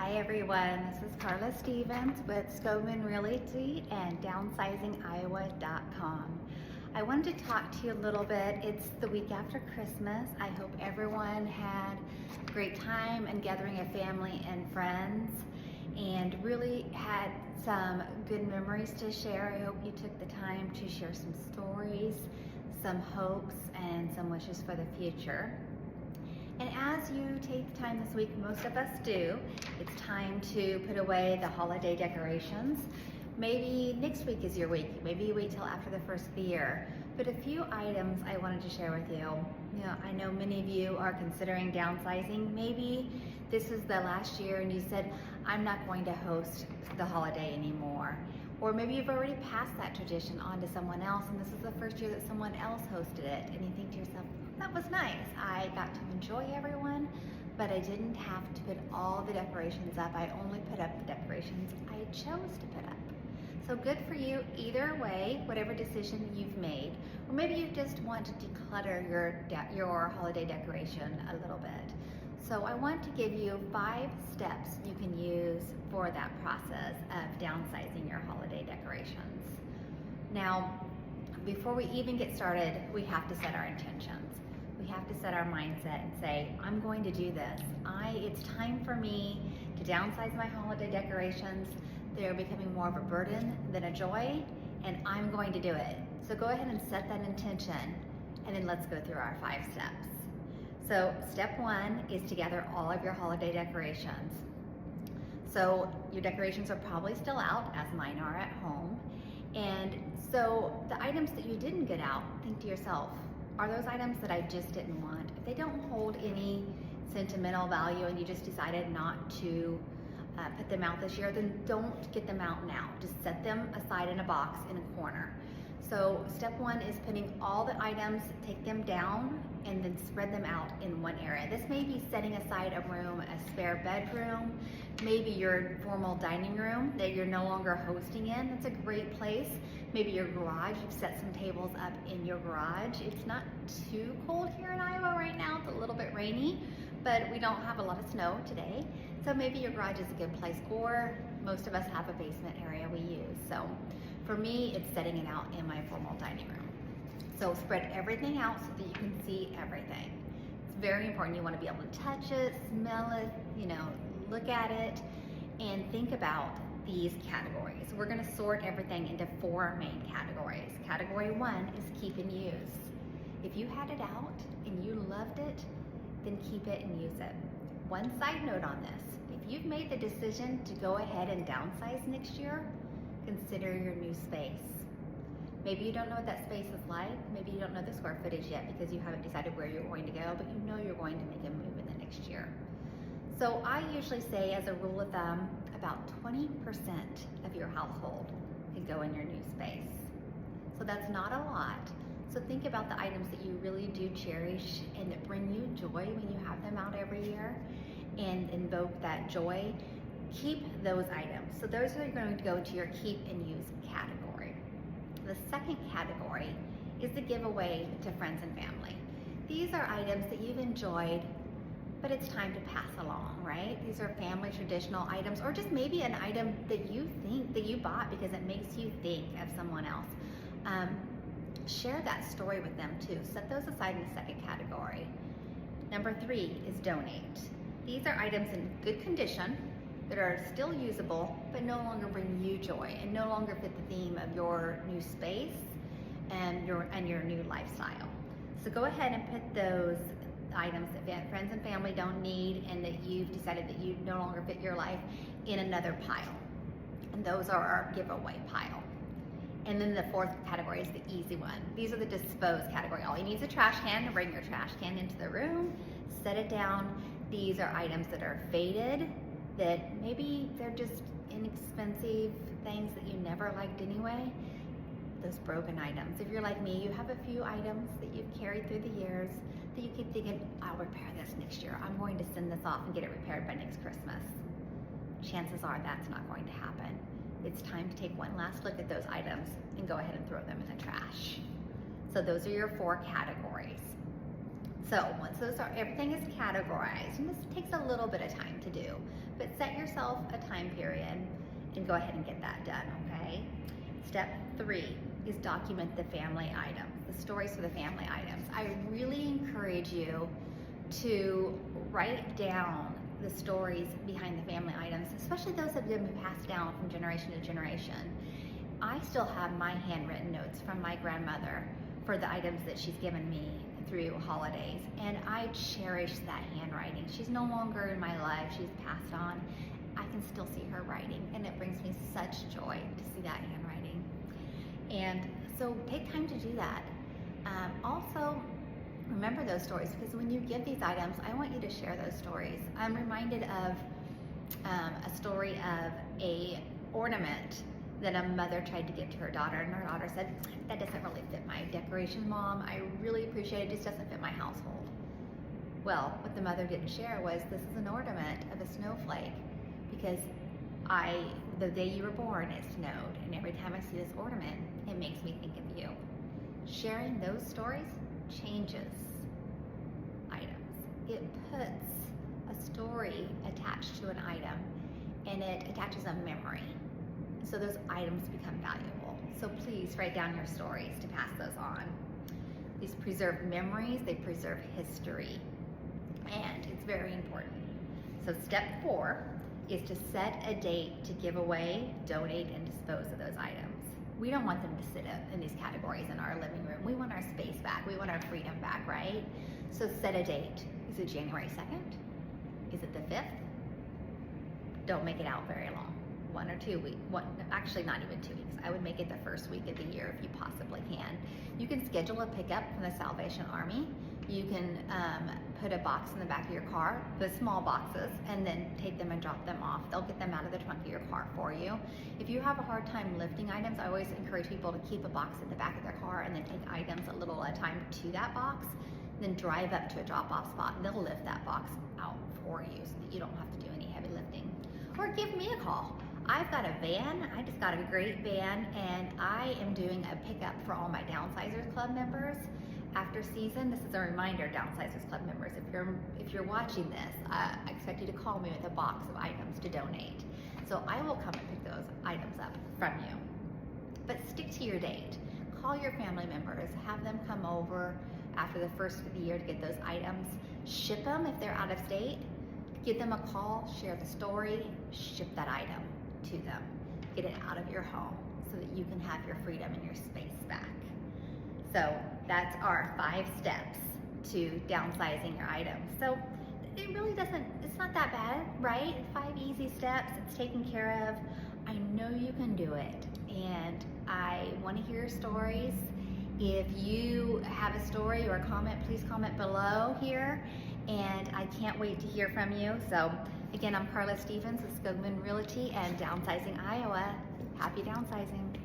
Hi everyone, this is Carla Stevens with Scoman Realty and downsizingiowa.com. I wanted to talk to you a little bit. It's the week after Christmas. I hope everyone had a great time and gathering of family and friends and really had some good memories to share. I hope you took the time to share some stories, some hopes, and some wishes for the future. And as you take time this week, most of us do, it's time to put away the holiday decorations. Maybe next week is your week. Maybe you wait till after the first of the year. But a few items I wanted to share with you. I know many of you are considering downsizing. Maybe this is the last year and you said, I'm not going to host the holiday anymore. Or maybe you've already passed that tradition on to someone else and this is the first year that someone else hosted it. And you think to yourself, that was nice. I got to enjoy everyone, but I didn't have to put all the decorations up. I only put up the decorations I chose to put up. So good for you either way, whatever decision you've made. Or maybe you just want to declutter your holiday decoration a little bit. So I want to give you 5 steps you can use for that process of downsizing your holiday decorations. Now, before we even get started, we have to set our intentions. We have to set our mindset and say, I'm going to do this. It's time for me to downsize my holiday decorations. They're becoming more of a burden than a joy, and I'm going to do it. So go ahead and set that intention, and then let's go through our 5 steps. So step 1 is to gather all of your holiday decorations. So your decorations are probably still out, as mine are at home. And so the items that you didn't get out, think to yourself, are those items that I just didn't want? If they don't hold any sentimental value and you just decided not to put them out this year, then don't get them out now. Just set them aside in a box in a corner. So step 1 is putting all the items, take them down, and then spread them out in one area. This may be setting aside a room, a spare bedroom, maybe your formal dining room that you're no longer hosting in. That's a great place. Maybe your garage, you've set some tables up in your garage. It's not too cold here in Iowa right now. It's a little bit rainy, but we don't have a lot of snow today. So maybe your garage is a good place, or most of us have a basement area we use. So for me, it's setting it out in my formal dining room. So spread everything out so that you can see everything. It's very important. You want to be able to touch it, smell it, look at it, and think about these categories. We're going to sort everything into 4 main categories. Category 1 is keep and use. If you had it out and you loved it, then keep it and use it. One side note on this, if you've made the decision to go ahead and downsize next year, consider your new space. Maybe you don't know what that space is like. Maybe you don't know the square footage yet because you haven't decided where you're going to go, but you know you're going to make a move in the next year. So I usually say, as a rule of thumb, about 20% of your household can go in your new space. So that's not a lot. So think about the items that you really do cherish and that bring you joy when you have them out every year and invoke that joy. Keep those items. So those are going to go to your keep and use category. The second category is the giveaway to friends and family. These are items that you've enjoyed, but it's time to pass along, right? These are family traditional items, or just maybe an item that you think that you bought because it makes you think of someone else. Share that story with them too. Set those aside in the second category. Number 3 is donate. These are items in good condition that are still usable, but no longer bring you joy and no longer fit the theme of your new space and your new lifestyle. So go ahead and put those items that friends and family don't need and that you've decided that you no longer fit your life in another pile. And those are our giveaway pile. And then the 4th category is the easy one. These are the dispose category. All you need is a trash can to bring your trash can into the room, set it down. These are items that are faded, that maybe they're just inexpensive things that you never liked anyway. Those broken items. If you're like me, you have a few items that you've carried through the years that you keep thinking, I'll repair this next year. I'm going to send this off and get it repaired by next Christmas. Chances are that's not going to happen. It's time to take one last look at those items and go ahead and throw them in the trash. So those are your 4 categories. So once everything is categorized, and this takes a little bit of time to do, but set yourself a time period and go ahead and get that done, okay? Step 3 is document the family items, the stories for the family items. I really encourage you to write down the stories behind the family items, especially those that have been passed down from generation to generation. I still have my handwritten notes from my grandmother for the items that she's given me through holidays, and I cherish that handwriting. She's no longer in my life, she's passed on. I can still see her writing, and it brings me such joy to see that handwriting. And so take time to do that. Also, remember those stories, because when you give these items, I want you to share those stories. I'm reminded of a story of a ornament that a mother tried to give to her daughter, and her daughter said, "That doesn't really fit my decoration, Mom. I really appreciate it, just doesn't fit my household." Well, what the mother didn't share was, this is an ornament of a snowflake, because the day you were born, it snowed, and every time I see this ornament, it makes me think of you. Sharing those stories changes items. It puts a story attached to an item, and it attaches a memory. So those items become valuable. So please write down your stories to pass those on. These preserve memories, they preserve history, and it's very important. So step 4 is to set a date to give away, donate, and dispose of those items. We don't want them to sit up in these categories in our living room. We want our space back. We want our freedom back, right? So set a date. Is it January 2nd? Is it the 5th? Don't make it out very long. 1 or 2 weeks. Actually, not even 2 weeks. I would make it the first week of the year if you possibly can. You can schedule a pickup from the Salvation Army. You can put a box in the back of your car, the small boxes, and then take them and drop them off. They'll get them out of the trunk of your car for you. If you have a hard time lifting items, I always encourage people to keep a box at the back of their car and then take items a little at a time to that box, then drive up to a drop-off spot, and they'll lift that box out for you so that you don't have to do any heavy lifting. Or give me a call. I've got a van. I just got a great van, and I am doing a pickup for all my Downsizers Club members. After season, this is a reminder, Downsizers Club members, if you're watching this, I expect you to call me with a box of items to donate. So I will come and pick those items up from you. But stick to your date. Call your family members, have them come over after the first of the year to get those items. Ship them if they're out of state. Give them a call, share the story, ship that item to them. Get it out of your home so that you can have your freedom and your space back. So that's our 5 steps to downsizing your items. So it really it's not that bad, right? 5 easy steps, it's taken care of. I know you can do it, and I want to hear your stories. If you have a story or a comment, please comment below here, and I can't wait to hear from you. So again, I'm Carla Stevens with Skogman Realty and Downsizing Iowa. Happy downsizing.